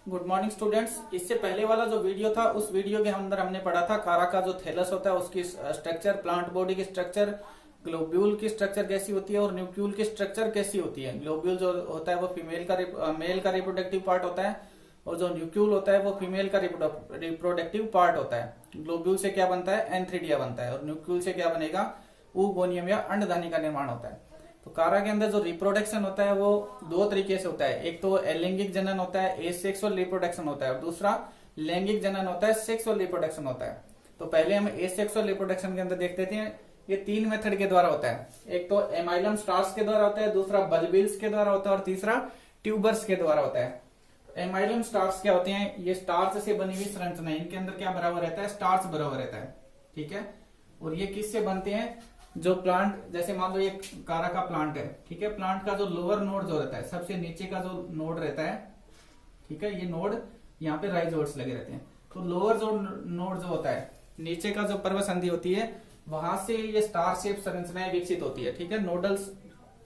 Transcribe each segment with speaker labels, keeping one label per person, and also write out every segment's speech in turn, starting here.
Speaker 1: Good morning students. इससे पहले वाला जो वीडियो था उस वीडियो के अंदर हमने पढ़ा था कारा का जो थैलस होता है उसकी स्ट्रक्चर, प्लांट बॉडी की स्ट्रक्चर, ग्लोब्यूल की स्ट्रक्चर कैसी होती है और न्यूक्लियल की स्ट्रक्चर कैसी होती है। ग्लोब्यूल जो होता है वो मेल का रिप्रोडक्टिव पार्ट होता है और जो न्यूक्लियल होता है वो फीमेल का रिप्रोडक्टिव पार्ट होता है। ग्लोब्यूल से क्या बनता है? एंथ्रीडिया बनता है और न्यूक्लियल से क्या बनेगा? oogoनियम या अंडदानी का निर्माण होता है। तो कारा के अंदर जो रिप्रोडक्शन होता है वो दो तरीके से होता है। एक तो अलैंगिक जनन होता है, एसेक्सुअल रिप्रोडक्शन होता है, और दूसरा लैंगिक जनन होता है, सेक्सुअल रिप्रोडक्शन होता है। तो पहले हम एसेक्सुअल रिप्रोडक्शन के अंदर देखते थे। ये तीन मेथड के द्वारा होता है। एक तो एमाइलम स्टार्स के द्वारा होता है, दूसरा बल्बिल्स के द्वारा होता है और तीसरा ट्यूबर्स के द्वारा होता है। एमाइलम स्टार्स क्या होते हैं? ये स्टार्च से बनी हुई संरचना है। इनके अंदर क्या भरा हुआ रहता है? स्टार्च भरा हुआ रहता है। ठीक है। और ये किससे बनते हैं? जो प्लांट, जैसे मान लो ये कारा का प्लांट है, ठीक है। प्लांट का जो लोअर नोड जो रहता है, सबसे नीचे का जो नोड रहता है, ठीक है, ये नोड यहाँ पे राइजोइड्स लगे रहते हैं। तो लोअर जो नोड जो होता है, नीचे का जो पर्व संधि होती है, वहां से ये स्टार शेप संरचनाएं विकसित होती है। ठीक है। नोडल्स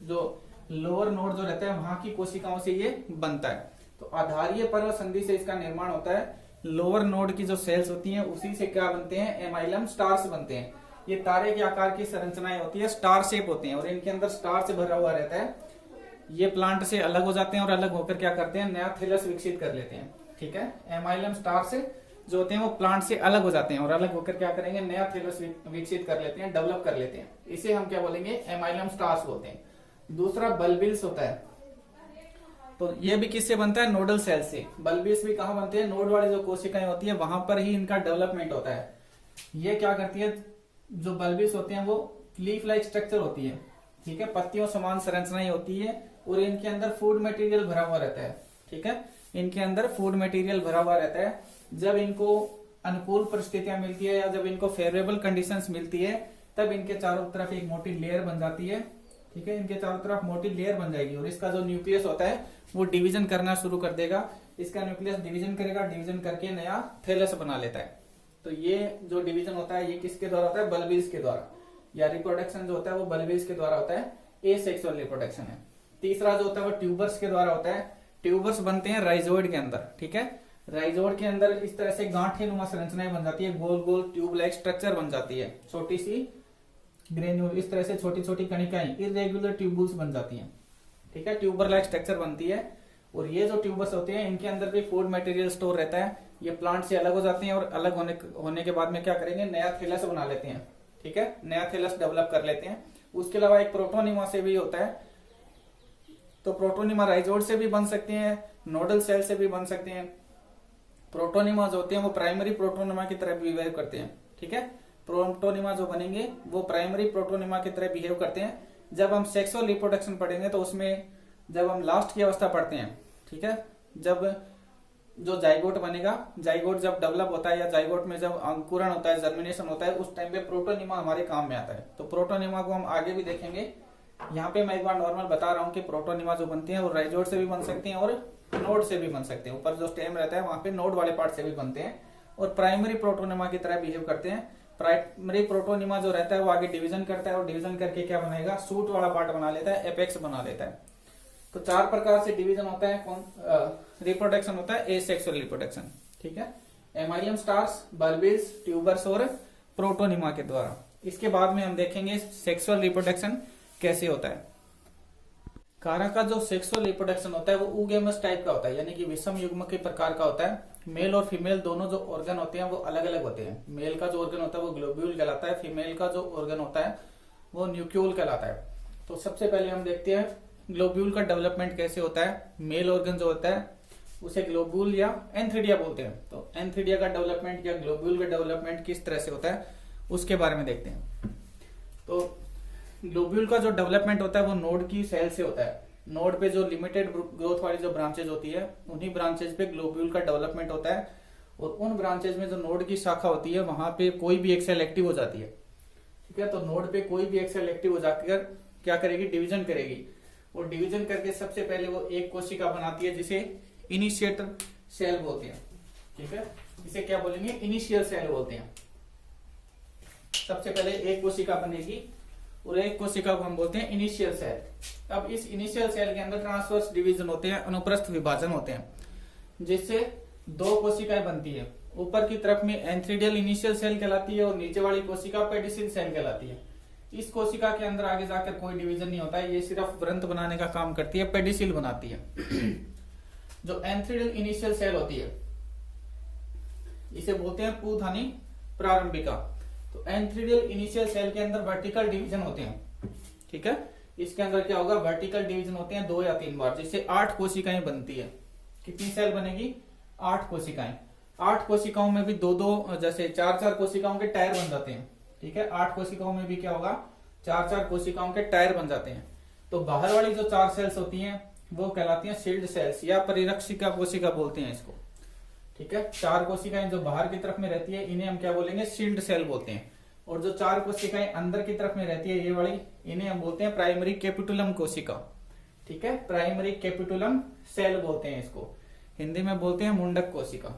Speaker 1: जो लोअर नोड जो रहता है वहां की कोशिकाओं से ये बनता है। तो आधारीय पर्व संधि से इसका निर्माण होता है। लोअर नोड की जो सेल्स होती हैं उसी से क्या बनते हैं? एमाइलम स्टार्स बनते हैं। ये तारे के आकार की संरचनाएं होती है, स्टार शेप होती हैं और इनके अंदर स्टार से भरा हुआ रहता है। ये प्लांट से अलग हो जाते हैं और अलग होकर क्या करते हैं? नया थैलस विकसित कर लेते हैं। ठीक है। एमाइलम स्टार से जो होते हैं वो प्लांट से अलग हो जाते हैं और अलग होकर क्या करेंगे? नया थैलस विकसित कर लेते हैं, डेवलप कर लेते हैं। इसे हम क्या बोलेंगे? एमाइलम स्टार्स बोलते हैं। दूसरा बल्बिल्स होता है। तो ये भी किससे बनता है? नोडल सेल से। बल्बिल्स भी कहाँ बनते हैं? नोड वाली जो कोशिकाएं होती है वहां पर ही इनका डेवलपमेंट होता है। ये क्या करती है? जो बल्बिस होते हैं वो लीफ लाइक स्ट्रक्चर होती है। ठीक है। पत्तियों समान संरचनाएं होती है और इनके अंदर फूड मटेरियल भरा हुआ रहता है। ठीक है। इनके अंदर फूड मटेरियल भरा हुआ रहता है। जब इनको अनुकूल परिस्थितियां मिलती है या जब इनको फेवरेबल कंडीशंस मिलती है तब इनके चारों तरफ एक मोटी लेयर बन जाती है। ठीक है। इनके चारों तरफ मोटी लेयर बन जाएगी और इसका जो न्यूक्लियस होता है वो डिवीजन करना शुरू कर देगा। इसका न्यूक्लियस डिवीजन करेगा, डिवीजन करके नया थैलस बना लेता है। तो ये जो डिवीजन होता है ये किसके द्वारा होता है? बल्बिल्स के द्वारा। या रिप्रोडक्शन जो होता है वो बल्बिल्स के द्वारा होता है। एसेक्सुअल रिप्रोडक्शन है। तीसरा जो होता है वो ट्यूबर्स के द्वारा होता है। ट्यूबर्स बनते हैं राइजोइड के अंदर। ठीक है। राइजोइड के अंदर इस तरह से गांठे नुमा संरचनाएं बन जाती है, गोल गोल ट्यूब लाइक स्ट्रक्चर बन जाती है। छोटी सी ग्रेन्यूल, इस तरह से छोटी छोटी कणिकाएं, इरेगुलर ट्यूबुल्स बन जाती हैं। ठीक है। ट्यूबर लाइक स्ट्रक्चर बनती है और ये जो ट्यूबर्स होते हैं इनके अंदर भी फूड मटेरियल स्टोर रहता है। ये प्लांट से अलग हो जाते हैं और अलग होने के बाद में क्या करेंगे? नया थैलस बना लेते हैं। ठीक है। नया थैलस डेवलप कर लेते हैं। उसके अलावा एक प्रोटोनिमा से भी होता है। तो प्रोटोनिमा राइजोइड से भी बन सकते हैं, नोडल सेल से भी बन सकते हैं। प्रोटोनिमा जो होते हैं वो प्राइमरी प्रोटोनिमा की तरह बिहेव करते हैं। ठीक है। प्रोटोनिमा जो बनेंगे वो प्राइमरी प्रोटोनिमा की तरह बिहेव करते हैं। जब हम सेक्सुअल रिप्रोडक्शन पढ़ेंगे तो उसमें जब हम लास्ट की अवस्था पढ़ते हैं, ठीक है, जब जो जाइगोट बनेगा, जाइगोट जब डेवलप होता है या जाइगोट में जब अंकुरण होता है, जर्मिनेशन होता है, उस टाइम पे प्रोटोनिमा हमारे काम में आता है। तो प्रोटोनिमा को हम आगे भी देखेंगे। यहाँ पे मैं एक बार नॉर्मल बता रहा हूँ कि प्रोटोनिमा जो बनते हैं वो राइजोइड से भी बन सकते हैं और नोड से भी बन सकते हैं। ऊपर जो स्टेम रहता है वहां पे नोड वाले पार्ट से भी बनते हैं और प्राइमरी प्रोटोनिमा की तरह बिहेव करते हैं। प्राइमरी प्रोटोनिमा जो रहता है वो आगे डिवीजन करता है और डिवीजन करके क्या बनाएगा? सूट वाला पार्ट बना लेता है, एपेक्स बना लेता है। तो चार प्रकार से डिवीजन होता है। कौन रिप्रोडक्शन होता है? Asexual reproduction. ठीक है। एमाइलम स्टार्स, बल्बिल्स, ट्यूबर्स और प्रोटोनिमा के द्वारा। इसके बाद में हम देखेंगे सेक्सुअल रिप्रोडक्शन कैसे होता है। कारा का जो सेक्सुअल रिप्रोडक्शन होता है वो oogamous टाइप का होता है, यानी कि विषम युग्म के प्रकार का होता है। मेल और फीमेल दोनों जो ऑर्गन होते हैं वो अलग अलग होते हैं। मेल का जो ऑर्गन होता है वो ग्लोब्यूल कहलाता है, फीमेल का जो ऑर्गन होता है वो न्यूक्लियल कहलाता है। तो सबसे पहले हम देखते हैं ग्लोब्यूल का डेवलपमेंट कैसे होता है। मेल ऑर्गन जो होता है उसे ग्लोब्यूल या एंथ्रीडिया बोलते हैं। तो एंथ्रीडिया का डेवलपमेंट या ग्लोब्यूल का डेवलपमेंट किस तरह से होता है उसके बारे में देखते हैं। तो ग्लोब्यूल का जो डेवलपमेंट होता है वो नोड की सेल से होता है। नोड पे जो लिमिटेड ग्रोथ वाली जो ब्रांचेज होती है उन्हीं ब्रांचेज पे ग्लोब्यूल का डेवलपमेंट होता है और उन ब्रांचेज में जो नोड की शाखा होती है वहां पे कोई भी एक सेल एक्टिव हो जाती है। ठीक है। तो नोड पे कोई भी एक सेल एक्टिव हो जाकर क्या करेगी? डिवीजन करेगी और डिवीजन करके सबसे पहले वो एक कोशिका बनाती है जिसे इनिशिएटर सेल बोलते हैं। ठीक है। इसे क्या बोलेंगे? इनिशियल सेल बोलते हैं। सबसे पहले एक कोशिका बनेगी और एक कोशिका को हम बोलते हैं इनिशियल सेल। अब इस इनिशियल सेल के अंदर ट्रांसवर्स डिवीजन होते हैं, अनुप्रस्थ विभाजन होते हैं। जिससे दो कोशिकाएं बनती है। ऊपर की तरफ में एंथ्रीडियल इनिशियल सेल कहलाती है और नीचे वाली कोशिका पेडिसिल सेल कहलाती है। इस कोशिका के अंदर आगे जाकर कोई डिवीजन नहीं होता है, ये सिर्फ व्रंत बनाने का काम करती है, पेडिसिल बनाती है। जो एंथ्रीडियल इनिशियल सेल होती है इसे बोलते हैं पूधानी प्रारंभिका। तो एंथ्रीडियल इनिशियल सेल के अंदर वर्टिकल डिवीजन होते हैं, ठीक है। इसके अंदर क्या होगा, वर्टिकल डिवीजन होते हैं 2 या 3 बार, जिससे 8 कोशिकाएं बनती है। कितनी सेल बनेगी, 8 कोशिकाएं। 8 कोशिकाओं में भी 2-2 जैसे 4-4 कोशिकाओं के टायर बन जाते हैं, ठीक है। 8 कोशिकाओं में भी क्या होगा, 4-4 कोशिकाओं के टायर बन जाते हैं। तो बाहर वाली जो 4 सेल्स होती हैं वो कहलाती हैं शील्ड सेल्स या परिरक्षिका कोशिका बोलते हैं इसको, ठीक है। 4 कोशिकाएं जो बाहर की तरफ में रहती है इन्हें हम क्या बोलेंगे, शील्ड सेल बोलते हैं। और जो 4 कोशिकाएं अंदर की तरफ में रहती है ये वाली, इन्हें हम बोलते हैं प्राइमरी कैपिटुलम कोशिका, ठीक है। प्राइमरी कैपिटुलम सेल बोलते हैं इसको, हिंदी में बोलते हैं मुंडक कोशिका।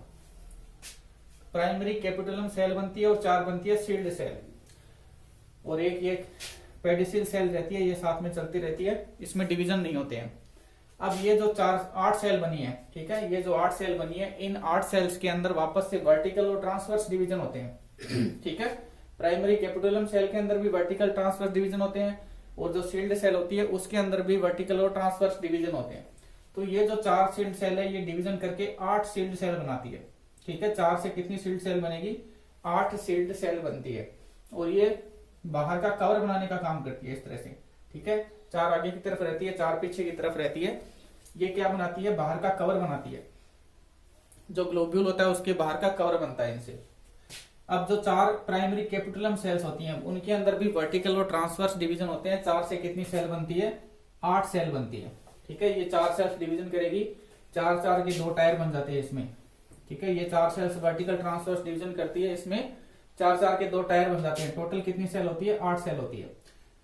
Speaker 1: प्राइमरी कैपिटुलम सेल बनती है और 4 बनती है शील्ड सेल, और एक पेडिसिल सेल रहती है, ये साथ में चलती रहती है, इसमें डिवीजन नहीं होते हैं। अब ये जो 8 सेल बनी है, ठीक है, ये जो 8 सेल बनी है, इन 8 सेल्स के अंदर वापस से वर्टिकल और ट्रांसवर्स डिवीजन होते हैं, ठीक है। प्राइमरी कैपिटुलम सेल के अंदर भी वर्टिकल ट्रांसवर्स डिवीजन होते हैं, और जो शील्ड सेल होती है उसके अंदर भी वर्टिकल और ट्रांसवर्स डिवीजन होते हैं। तो ये जो 4 शील्ड सेल है ये डिवीजन करके 8 शील्ड सेल बनाती है, ठीक है। 4 से कितनी शील्ड सेल बनेगी, 8 शील्ड सेल बनती है, और ये बाहर का कवर बनाने का काम करती है इस तरह से, ठीक है। 4 आगे की तरफ रहती है, 4 पीछे की तरफ रहती है। ये क्या बनाती है, बाहर का कवर बनाती है, जो ग्लोब्यूल होता है उसके बाहर का कवर बनता है इनसे। अब जो 4 प्राइमरी कैपिटुलम सेल्स होती हैं उनके अंदर भी वर्टिकल और ट्रांसवर्स डिवीजन होते हैं। 4 से कितनी सेल बनती है, 8 सेल बनती है, ठीक है। ये 4 सेल्स डिवीजन करेगी, 4-4 के 2 टायर बन जाते हैं इसमें, ठीक है। ये 4 सेल्स वर्टिकल ट्रांसवर्स डिवीजन करती है, इसमें 4-4 के 2 टायर बन जाते हैं। टोटल कितनी सेल होती है, 8 सेल होती है,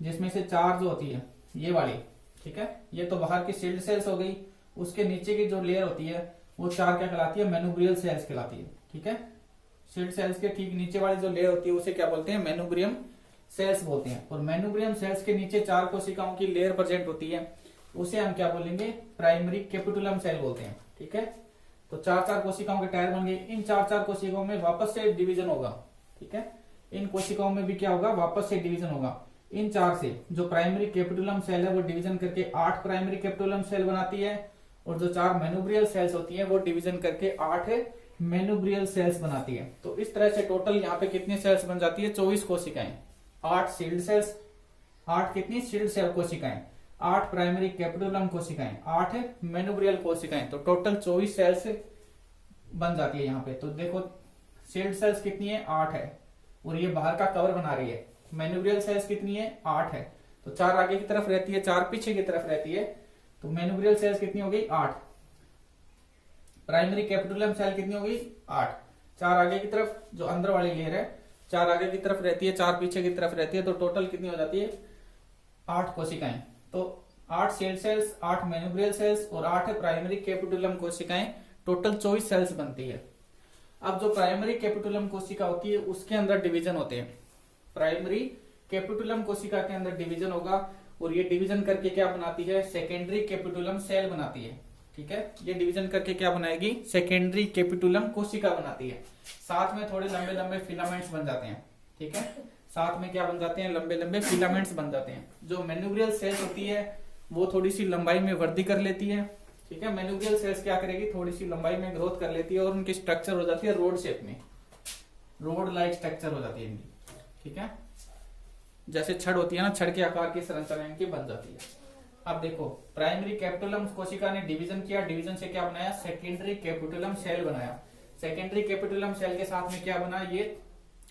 Speaker 1: जिसमें से 4 जो होती है ये वाली, ठीक है, ये तो बाहर की शील्ड सेल्स हो गई। उसके नीचे की जो लेयर होती है वो 4 क्या कहलाती है, मैनुब्रियल सेल्स कहलाती है, ठीक है। शील्ड सेल्स के ठीक नीचे वाली जो लेयर होती है उसे क्या बोलते हैं, मैनुब्रियम सेल्स बोलते हैं। और मैनुब्रियम सेल्स के नीचे 4 कोशिकाओं की लेयर प्रेजेंट होती है, उसे हम क्या बोलेंगे, प्राइमरी कैपिटुलम सेल बोलते हैं, ठीक है। तो 4-4 कोशिकाओं के टायर बन गए। इन 4-4 कोशिकाओं में वापस से डिवीजन होगा, ठीक है। इन कोशिकाओं में भी क्या होगा, वापस से डिवीजन होगा। इन 4 से जो प्राइमरी कैपिटुलम सेल है वो डिवीजन करके 8 प्राइमरी कैपिटुलम सेल बनाती है, और जो 4 मैनुब्रियल सेल्स होती हैं वो डिवीजन करके 8 मैनुब्रियल सेल्स बनाती है। तो इस तरह से टोटल यहाँ पे कितनी सेल्स बन जाती है, 24 कोशिकाएं। 8 शील्ड सेल्स, 8 कितनी शील्ड सेल कोशिकाएं, 8 प्राइमरी कैपिटुलम कोशिकाएं, 8 मैनुब्रियल कोशिकाएं, तो टोटल 24 सेल्स बन जाती है यहाँ पे। तो देखो शील्ड सेल्स कितनी है, 8 है, और ये बाहर का कवर बना रही है। मैनुब्रियल सेल्स कितनी है, 8 है, तो 4 आगे की तरफ रहती है, 4 पीछे की तरफ रहती है, तो मैनुब्रियल सेल्स कितनी हो गई, 8। प्राइमरी कैपिटुलम सेल कितनी हो गई, 8। 4 आगे की तरफ जो अंदर वाली लेयर है, 4 आगे की तरफ रहती है, 4 पीछे की तरफ रहती है, तो टोटल कितनी हो जाती है, 8 कोशिकाएं। तो 8 शील्ड सेल्स, 8 मैनुब्रियल सेल्स और 8 प्राइमरी कैपिटुलम कोशिकाएं, टोटल 24 सेल्स बनती है। अब जो प्राइमरी कैपिटुलम कोशिका होती है उसके अंदर डिवीजन होते हैं। प्राइमरी कैपिटुलम कोशिका के अंदर डिवीजन होगा, और ये डिवीजन करके क्या बनाती है, सेकेंडरी कैपिटुलम सेल बनाती है, ठीक है। ये डिवीजन करके क्या बनाएगी, सेकेंडरी कैपिटुलम कोशिका बनाती है। साथ में थोड़े लंबे लंबे फिलामेंट्स बन जाते हैं, ठीक है। साथ में क्या बन जाते हैं, लंबे लंबे फिलामेंट्स बन जाते हैं। जो मैनुब्रियल सेल्स होती है वो थोड़ी सी लंबाई में वृद्धि कर लेती है, ठीक है। मैनुब्रियल सेल्स क्या करेगी, थोड़ी सी लंबाई में ग्रोथ कर लेती है, और उनकी स्ट्रक्चर हो जाती है रोड शेप में, रोड लाइक स्ट्रक्चर हो जाती है इनकी, ठीक है। जैसे छड़ होती है ना, छड़ के आकार की संरचना इनकी बन जाती है। अब देखो प्राइमरी कैपिटुलम कोशिका ने डिवीजन किया, डिवीजन से क्या बनाया, सेकेंडरी कैपिटुलम सेल बनाया। सेकेंडरी कैपिटुलम सेल के साथ में क्या बना, ये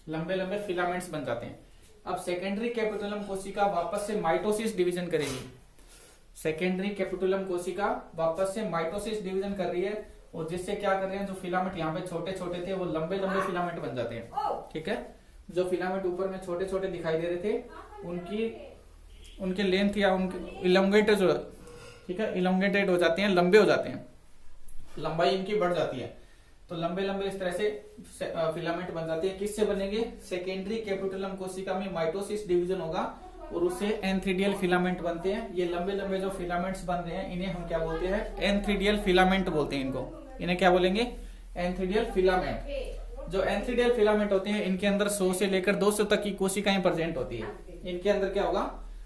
Speaker 1: लंबे लंबे फिलामेंट्स बन जाते हैं। अब सेकेंडरी कैपिटुलम कोशिका वापस से माइटोसिस डिवीजन करेगी। सेकेंडरी कैपिटुलम कोशिका वापस से माइटोसिस डिवीजन कर रही है, और जिससे क्या कर रहे हैं, जो फिलामेंट यहाँ पे छोटे छोटे थे वो लंबे लंबे फिलामेंट बन जाते हैं, ठीक है। जो फिलामेंट ऊपर में छोटे छोटे दिखाई दे रहे थे उनके लेंथ या उनके इलोंगेटेड, ठीक है, इलोंगेटेड हो जाते हैं, लंबे हो जाते हैं, लंबाई इनकी बढ़ जाती है। तो लंबे लंबे इस तरह से फिलामेंट बन जाते हैं। किससे बनेंगे, सेकेंडरी कैपिटुलम कोशिका में माइटोसिस डिवीजन होगा, और उससे एंथ्रीडियल फिलामेंट बनते हैं। ये लंबे लंबे जो फिलामेंट्स बन रहे हैं इन्हें हम क्या बोलते हैं, एंथ्रीडियल फिलामेंट बोलते हैं इनको। इन्हें क्या बोलेंगे, एंथ्रीडियल फिलामेंट। जो एंथ्रीडियल फिलामेंट होते हैं इनके अंदर 100 से लेकर 200 तक की कोशिकाएं प्रेजेंट होती है। इनके अंदर क्या होगा,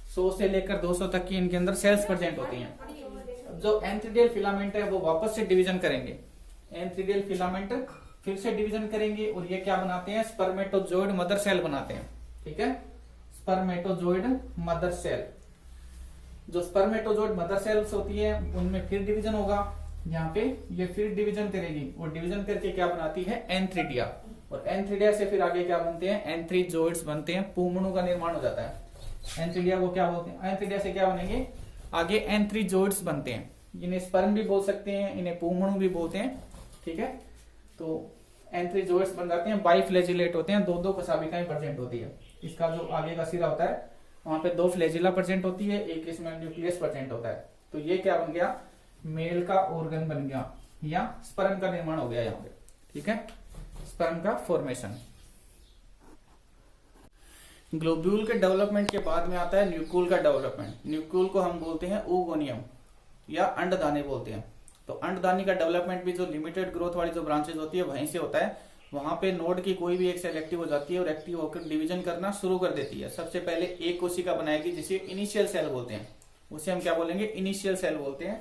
Speaker 1: 100 से लेकर 200 तक की इनके अंदर सेल्स प्रेजेंट होती हैं। जो एंथ्रीडियल फिलामेंट है वो वापस से डिवीजन करेंगे, एंथ्रीडियल फिलामेंट फिर से डिवीजन करेंगे और ये क्या बनाते हैं, स्पर्मेटोजोइड मदर सेल बनाते हैं। ठीक है, स्पर्मेटोजोइड मदर सेल। जो स्पर्मेटोजोइड मदर सेल्स होती है उनमें फिर डिवीजन होगा, यहाँ पे ये फिर डिवीजन करेगी और डिवीजन करके क्या बनाती है, एंथ्रीडिया। और एंथ्रीडिया से फिर आगे क्या बनते हैं, एंथ्रीजोइड्स बनते हैं, पुंगणु का निर्माण हो जाता है। एंथ्रीडिया को क्या बोलते हैं, एंथ्रीडिया से क्या बनेंगे, आगे एंथ्रीजोइड्स बनते हैं। इन्हें स्पर्म भी बोल सकते हैं, इन्हें पुंगणु भी बोलते हैं। ठीक है, तो एंथ्रीजोइड्स बन जाते हैं, बाइफ्लैजिलेट होते हैं, दो दो कशाभिकाएं प्रेजेंट होती है। इसका जो आगे का सिरा होता है वहां पे 2 फ्लैजिला प्रेजेंट होती है, एक इसमें न्यूक्लियस प्रेजेंट होता है। तो ये क्या बन गया, मेल का ऑर्गन बन गया या स्पर्म का निर्माण हो गया यहाँ पे। ठीक है, स्पर्म का फॉर्मेशन। ग्लोब्यूल के डेवलपमेंट के बाद में आता है न्यूक्यूल का डेवलपमेंट। न्यूक्यूल को हम बोलते हैं oogoनियम या अंडदानी बोलते हैं। तो अंडदानी का डेवलपमेंट भी जो लिमिटेड ग्रोथ वाली जो ब्रांचेज होती है वहीं से होता है। वहां पे नोड की कोई भी एक सेल एक्टिव हो जाती है और एक्टिव होकर डिवीजन करना शुरू कर देती है। सबसे पहले एक कोशिका बनाएगी जिसे इनिशियल सेल बोलते हैं, उसे हम क्या बोलेंगे, इनिशियल सेल बोलते हैं।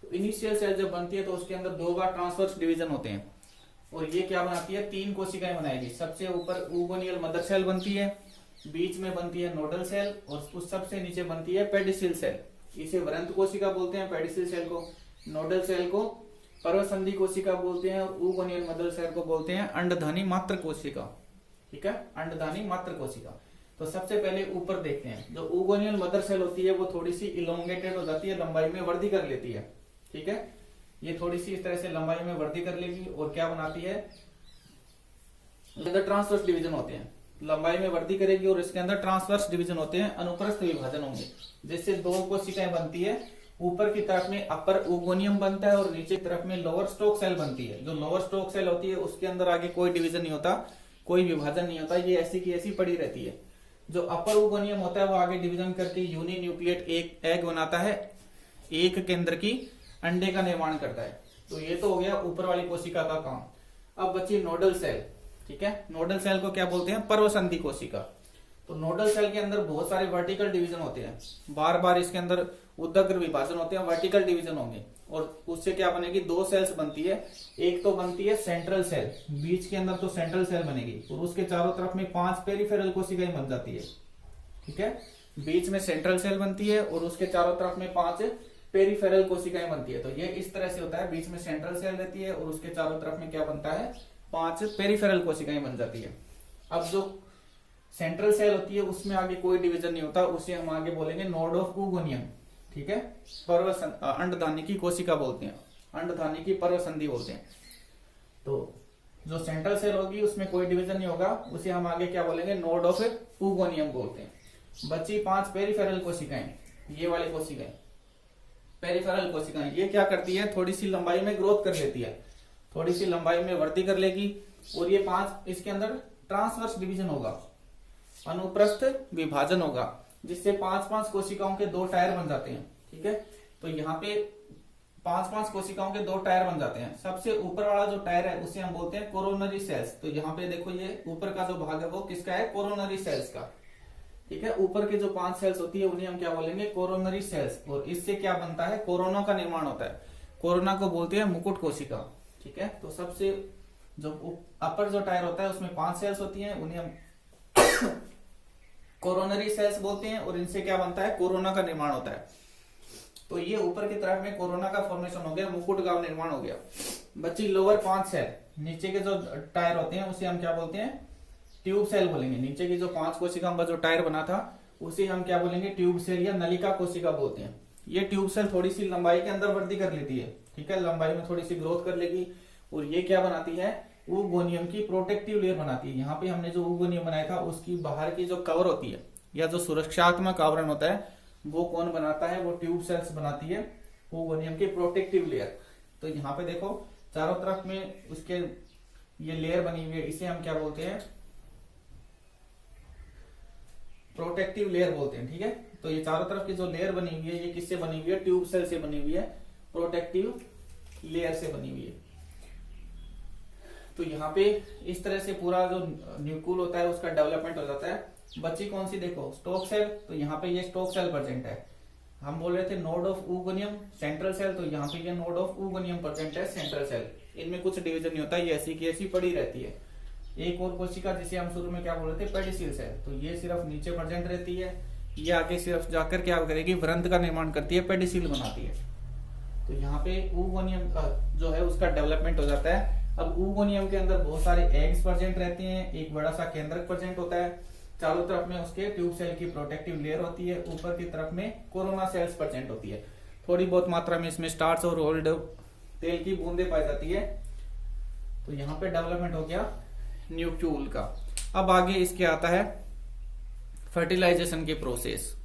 Speaker 1: तो इनिशियल सेल जब बनती है तो उसके अंदर 2 बार ट्रांसवर्स डिवीजन होते हैं और ये क्या बनाती है, 3 कोशिकाएं बनाएगी। सबसे ऊपर oogoनियल मदर सेल बनती है, बीच में बनती है नोडल सेल और उस सबसे नीचे बनती है पेडिसिल सेल। इसे वृंत कोशिका बोलते हैं, पेडिसिल सेल को, नोडल सेल को पर्वसंधि कोशिका बोलते हैं और oogoनियल मदर सेल को बोलते हैं अंडधानी मात्र कोशिका। ठीक है, अंडधानी मात्र कोशिका। तो सबसे पहले ऊपर देखते हैं, जो oogoनियल मदर सेल होती है वो थोड़ी सी इलोंगेटेड हो जाती है, लंबाई में वृद्धि कर लेती है। ठीक है, ये थोड़ी सी इस तरह से लंबाई में वृद्धि कर लेगी और क्या बनाती है, ट्रांसवर्स डिवीजन होते हैं, लंबाई में वृद्धि करेगी और इसके अंदर ट्रांसवर्स डिवीजन होते हैं, अनुप्रस्थ विभाजन होंगे, जिससे 2 कोशिकाएं बनती है। ऊपर की तरफ में अपर oogoनियम बनता है और नीचे की तरफ में लोअर स्टोक सेल बनती है। जो लोअर स्टोक सेल होती है उसके अंदर आगे कोई डिवीजन नहीं होता, कोई विभाजन नहीं होता, ये ऐसी की ऐसी पड़ी रहती है। जो अपर oogoनियम होता है वो आगे डिवीजन करके यूनिन्यूक्लिएट एक एग बनाता है, एक केंद्र की अंडे का निर्माण करता है। तो ये तो हो गया ऊपर वाली कोशिका का काम। अब बची नोडल सेल। ठीक है, नोडल सेल को क्या बोलते हैं, पर्वसंधि कोशिका। तो नोडल सेल के अंदर बहुत सारे वर्टिकल डिवीजन होते हैं, बार बार इसके अंदर उदग्र विभाजन होते हैं, वर्टिकल डिवीजन होंगे और उससे क्या बनेगी, 2 सेल्स बनती है। एक तो बनती है सेंट्रल सेल, बीच के अंदर तो सेंट्रल सेल बनेगी और उसके चारों तरफ में 5 पेरिफेरल कोशिकाएं बन जाती है। ठीक है, बीच में सेंट्रल सेल बनती है और उसके चारों तरफ में 5 पेरिफेरल कोशिकाएं बनती है। तो ये इस तरह से होता है, बीच में सेंट्रल सेल रहती है और उसके चारों तरफ में क्या बनता है, 5 पेरिफेरल कोशिकाएं बन जाती है। अब जो सेंट्रल सेल होती है उसमें आगे कोई डिवीजन नहीं होता, उसे हम आगे बोलेंगे नोड ऑफ oogoनियम। ठीक है, अंडधानी की कोशिका बोलते हैं, अंडधानी की पर्वसंधि बोलते हैं। तो जो सेंट्रल सेल होगी उसमें कोई डिवीजन नहीं होगा, उसे हम आगे क्या बोलेंगे, नोड ऑफ oogoनियम बोलते हैं। बची 5 पेरिफेरल कोशिकाएं, ये वाली कोशिकाएं पेरिफेरल कोशिकाएं, ये क्या करती है, थोड़ी सी लंबाई में ग्रोथ कर लेती है, थोड़ी सी लंबाई में वृद्धि कर लेगी और ये 5 इसके अंदर ट्रांसवर्स डिवीजन होगा, अनुप्रस्थ विभाजन होगा, जिससे 5-5 कोशिकाओं के 2 टायर बन जाते हैं। ठीक है, तो यहाँ पे 5-5 कोशिकाओं के 2 टायर बन जाते हैं। सबसे ऊपर वाला जो टायर है उसे हम बोलते हैं कोरोनरी सेल्स। तो यहाँ पे देखो ये ऊपर का जो भाग है वो किसका है, कोरोनरी सेल्स का। ठीक है, ऊपर के जो 5 सेल्स होती है उन्हें हम क्या बोलेंगे, कोरोनरी सेल्स। और इससे क्या बनता है, कोरोना का निर्माण होता है। कोरोना को बोलते हैं मुकुट कोशिका। ठीक है, तो सबसे जो अपर जो टायर होता है उसमें 5 सेल्स होती है, उन्हें हम कोरोनरी सेल्स बोलते हैं और इनसे क्या बनता है, कोरोना का निर्माण होता है। तो ये ऊपर की तरफ में कोरोना का फॉर्मेशन हो गया, मुकुट का निर्माण हो गया। बची लोअर 5 सेल, नीचे के जो टायर होते हैं उसे हम क्या बोलते हैं, ट्यूब सेल बोलेंगे। नीचे की जो 5 कोशिकाओं का जो टायर बना था उसे हम क्या बोलेंगे, ट्यूब सेल या नलिका कोशिका बोलते हैं। ये ट्यूब सेल थोड़ी सी लंबाई के अंदर वृद्धि कर लेती है। ठीक है, लंबाई में थोड़ी सी ग्रोथ कर लेगी और ये क्या बनाती है, oogoनियम की प्रोटेक्टिव लेयर बनाती है। यहाँ पे हमने जो oogoनियम बनाया था उसकी बाहर की जो कवर होती है या जो सुरक्षात्मक आवरण होता है वो कौन बनाता है, वो ट्यूब सेल्स बनाती है, oogoनियम की प्रोटेक्टिव लेयर। तो यहाँ पे देखो चारों तरफ में उसके ये लेयर बनी हुई है, इसे हम क्या बोलते हैं, प्रोटेक्टिव लेयर बोलते हैं। ठीक है, तो ये चारों तरफ की जो लेयर बनी हुई है ये किससे बनी हुई है, ट्यूब सेल से बनी हुई है, प्रोटेक्टिव लेयर से बनी हुई है। तो यहाँ पे इस तरह से पूरा जो न्यूक्लियस होता है उसका डेवलपमेंट हो जाता है। बच्ची कौन सी देखो, स्टॉक सेल, तो यहाँ पे ये स्टॉक सेल प्रेजेंट है। हम बोल रहे थे node of oogonia central cell, तो यहाँ पे ये नोड ऑफ oogonia प्रेजेंट है सेंट्रल सेल। इनमें कुछ डिवीजन नहीं होता, ये ऐसी की ऐसी पड़ी रहती है। एक और कोशिका जिसे हम शुरू में क्या बोल रहे थे, पेडिसिल सेल, तो ये सिर्फ नीचे प्रेजेंट रहती है, ये आगे सिर्फ जाकर क्या करेगी, व्रंत का निर्माण करती है, पेडिसिल बनाती है। तो यहाँ पे oogonia जो है उसका डेवलपमेंट हो जाता है। अब oogonia के अंदर बहुत सारे एग्स प्रेजेंट रहते हैं, एक बड़ा सा केंद्रक प्रेजेंट होता है, चारों तरफ में उसके ट्यूब सेल की प्रोटेक्टिव लेयर होती है, ऊपर की तरफ में कोरोना सेल्स प्रेजेंट होती है, थोड़ी बहुत मात्रा में इसमें स्टार्च और ओल्ड तेल की बूंदें पाई जाती है। तो यहाँ पे डेवलपमेंट हो गया न्यूक्लियस का। अब आगे इसके आता है फर्टिलाइजेशन की प्रोसेस।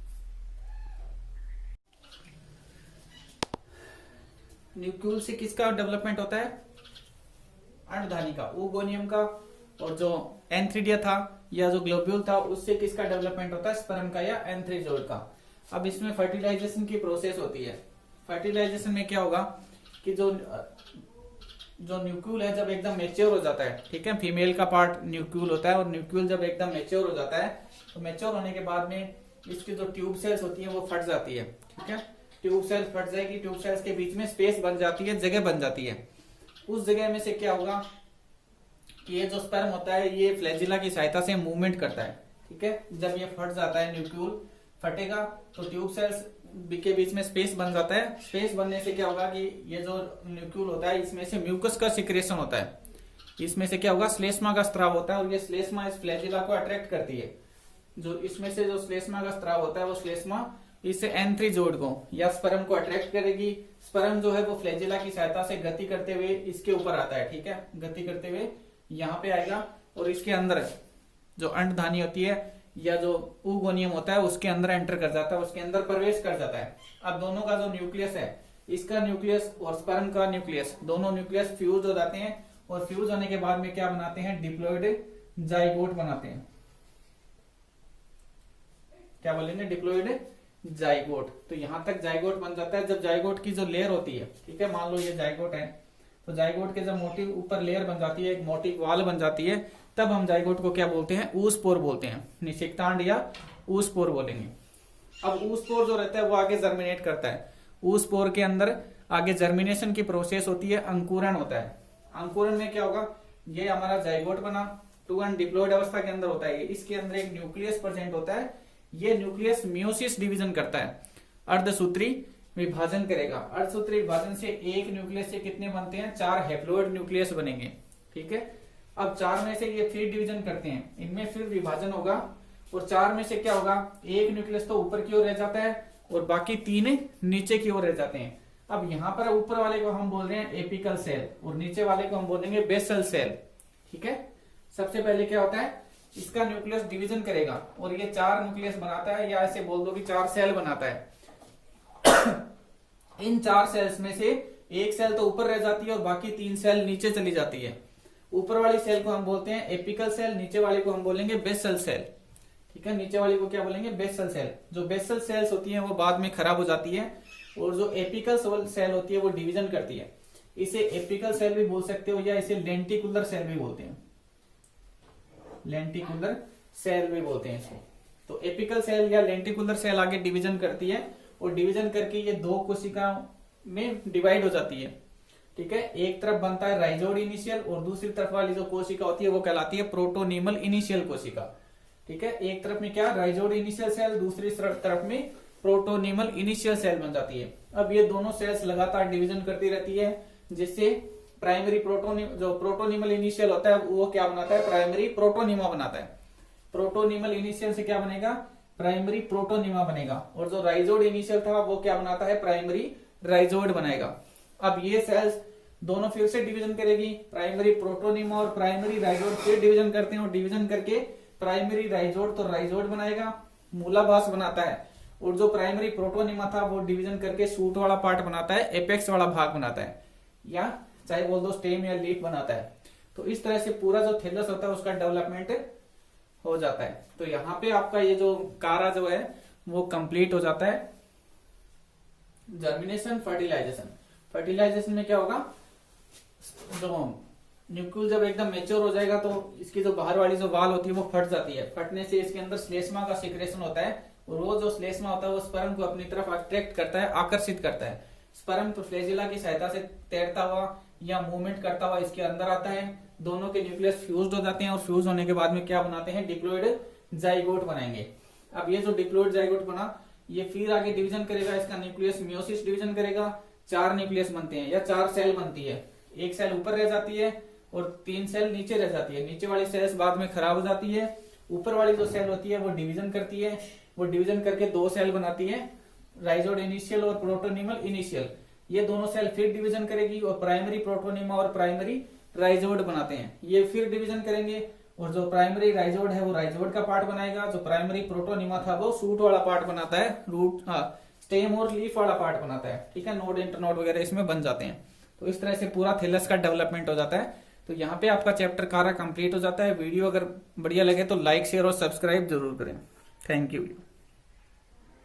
Speaker 1: न्यूक्लियस से किसका डेवलपमेंट होता है, अंडधानी का, oogonia का, और जो एंथ्रीडिया था या जो ग्लोब्यूल था उससे किसका डेवलपमेंट होता है, स्पर्म का या एंथ्रीजोइड का। अब इसमें फर्टिलाइजेशन की प्रोसेस होती है। फर्टिलाइजेशन में क्या होगा कि जो न्यूक्लियस है जब एकदम मैच्योर हो जाता है, ठीक है, फीमेल का पार्ट न्यूक्लियस होता है, और न्यूक्लियस जब एकदम मैच्योर हो जाता है तो मैच्योर होने के बाद में इसकी जो ट्यूब सेल्स होती है वो फट जाती है, ठीक है, ट्यूब सेल्स फट जाएगी, ट्यूब सेल्स के बीच में स्पेस बन जाती है, जगह बन जाती है। उस जगह में से क्या होगा कि ये जो स्पर्म होता है ये फ्लैजिला की सहायता से मूवमेंट करता है, ठीक है। जब ये फट जाता है, न्यूक्लियस फटेगा तो ट्यूब सेल्स के बीच में स्पेस बन जाता है। स्पेस बनने से क्या होगा कि ये जो न्यूक्लियस होता है इसमें से म्यूकस का सिक्रेशन होता है, इसमें से क्या होगा, श्लेष्मा का स्त्राव होता है, और ये श्लेष्मा इस फ्लैजिला को अट्रैक्ट करती है। जो इसमें से जो श्लेष्मा का स्त्राव होता है वो श्लेष्मा इस एंथ्रीजोइड को या स्पर्म को अट्रैक्ट करेगी। स्पर्म जो है वो फ्लैजिला की सहायता से गति करते हुए इसके ऊपर आता है, ठीक है, गति करते हुए यहाँ पे आएगा, और इसके अंदर जो अंडधानी होती है या जो oogonia होता है उसके अंदर एंटर कर जाता है, उसके अंदर प्रवेश कर जाता है। अब दोनों का जो न्यूक्लियस है, इसका न्यूक्लियस और स्पर्म का न्यूक्लियस, दोनों न्यूक्लियस फ्यूज हो जाते हैं, और फ्यूज होने के बाद में क्या बनाते हैं, डिप्लॉइड जाइगोट बनाते हैं। क्या बोलेंगे, डिप्लॉइड जाइगोट। तो यहां तक जाइगोट बन जाता है। जब जाइगोट की जो लेयर होती है, ठीक है, मान लो ये जाइगोट है, तो जाइगोट के जब मोटी ऊपर लेयर बन जाती है, एक मोटी वाल बन जाती है, तब हम जाइगोट को क्या बोलते हैं, ऊसपोर बोलते हैं, निषेक्तांड या ऊसपोर बोलेंगे। अब ऊसपोर जो रहता है वो आगे जर्मिनेट करता है। ऊसपोर के अंदर आगे जर्मिनेशन की प्रोसेस होती है, अंकुरण होता है। अंकुरण में क्या होगा, ये हमारा जाइगोट बना, टू एंड डिप्लॉइड अवस्था के अंदर होता है, इसके अंदर एक न्यूक्लियस प्रेजेंट होता है। ये न्यूक्लियस मियोसिस डिवीजन करता है, अर्धसूत्री विभाजन करेगा। अर्धसूत्री विभाजन से एक न्यूक्लियस से कितने बनते हैं, 4 हैप्लॉइड न्यूक्लियस बनेंगे, ठीक है। अब 4 में से ये फिर डिवीजन करते हैं, इनमें फिर विभाजन होगा, और 4 में से क्या होगा, एक न्यूक्लियस तो ऊपर की ओर रह जाता है और बाकी 3 नीचे की ओर रह जाते हैं। अब यहाँ पर ऊपर वाले को हम बोल रहे हैं एपिकल सेल, और नीचे वाले को हम बोलेंगे बेसल सेल, ठीक है। सबसे पहले क्या होता है, इसका न्यूक्लियस डिवीजन करेगा और ये 4 न्यूक्लियस बनाता है, या ऐसे बोल दो कि 4 सेल बनाता है। इन 4 सेल्स में से एक सेल तो ऊपर रह जाती है और बाकी 3 सेल नीचे चली जाती है। ऊपर वाली सेल को हम बोलते हैं एपिकल सेल, नीचे वाले को हम बोलेंगे बेसल सेल, ठीक है। नीचे वाली को क्या बोलेंगे, बेसल सेल। जो बेसल सेल्स होती है वो बाद में खराब हो जाती है, और जो एपिकल सेल होती है वो डिवीजन करती है। इसे एपिकल सेल भी बोल सकते हो, या इसे लेंटिकुलर सेल भी बोलते हैं, लेंटिकुलर सेल भी बोलते हैं इसको। तो एपिकल सेल या लेंटिकुलर सेल आगे डिवीजन करती है, और डिवीजन करके ये 2 कोशिकाओं में डिवाइड हो जाती है, ठीक है। एक तरफ बनता है राइजोइड इनिशियल, और दूसरी तरफ वाली जो कोशिका होती है वो कहलाती है प्रोटोनीमल इनिशियल कोशिका, ठीक है। एक तरफ में क्या, राइजोइड इनिशियल सेल, दूसरी तरफ में प्रोटोनीमल इनिशियल सेल बन जाती है। अब ये दोनों सेल्स लगातार डिवीजन करती रहती है, जिससे प्राइमरी प्रोटोनीमल इनिशियल होता है वो क्या बनाता है, प्राइमरी प्रोटोनीमा बनाता है। प्रोटोनीमल इनिशियल से क्या बनेगा, प्राइमरी प्रोटोनीमा बनेगा, और जो राइजोइड इनिशियल था वो क्या बनाता है, प्राइमरी राइजोइड बनाएगा। अब ये सेल्स दोनों फिर से डिवीजन करेगी, प्राइमरी प्रोटोनीमा और प्राइमरी राइजोइड फिर डिवीजन करते हैं, और डिवीजन करके प्राइमरी राइजोइड तो राइजोइड बनाएगा, मूलाभास बनाता है, और जो प्राइमरी प्रोटोनीमा था वो डिवीजन करके सूट वाला पार्ट बनाता है, एपेक्स वाला भाग बनाता है, या चाहे बोल दो स्टेम या लीफ बनाता है। तो इस तरह से पूरा जो थैलस होता है उसका डेवलपमेंट हो जाता है। तो यहाँ पे आपका ये जो कारा जो है वो कंप्लीट हो जाता है। Germination, fertilisation. फर्टिलाइजेशन में क्या होगा, जो न्यूक्लियस जब एकदम मेच्योर हो जाएगा तो इसकी जो बाहर वाली जो वाल होती है वो फट जाती है। फटने से इसके अंदर श्लेष्मा का सिक्रेशन होता है और वो जो श्लेष्मा होता है वो स्पर्म को अपनी तरफ अट्रैक्ट करता है, आकर्षित करता है। स्पर्म तो फ्लैजिला की सहायता से तैरता हुआ या मूवमेंट करता हुआ इसके अंदर आता है। दोनों के न्यूक्लियस फ्यूज्ड हो जाते हैं और फ्यूज होने के बाद में क्या बनाते हैं, डिप्लॉइड जाइगोट बनाएंगे। अब ये जो डिप्लॉइड जाइगोट बना ये फिर आगे डिवीजन करेगा, इसका न्यूक्लियस मियोसिस डिवीजन करेगा, 4 न्यूक्लियस बनते हैं या 4 सेल बनती है। एक सेल ऊपर रह जाती है और 3 सेल नीचे रह जाती है। नीचे वाली सेल्स बाद में खराब हो जाती है, ऊपर वाली जो सेल होती है वो डिवीजन करती है, वो डिवीजन करके 2 सेल बनाती है, राइजोड इनिशियल और प्रोटोनिमल इनिशियल। ये दोनों सेल फिर डिवीजन करेगी और प्राइमरी प्रोटोनिमा और प्राइमरी राइजोड बनाते हैं। ये फिर डिवीजन करेंगे और जो प्राइमरी राइजोड है वो राइजोड का पार्ट बनाएगा, जो प्राइमरी प्रोटोनिमा था वो शूट वाला पार्ट बनाता है, रूट स्टेम और लीफ वाला पार्ट बनाता है। ठीक है, नोड इंटरनोड वगैरह इसमें बन जाते हैं। तो इस तरह से पूरा थैलस का डेवलपमेंट हो जाता है। तो यहाँ पे आपका चैप्टर कारा कंप्लीट हो जाता है। वीडियो अगर बढ़िया लगे तो लाइक शेयर और सब्सक्राइब जरूर करें। Thank you.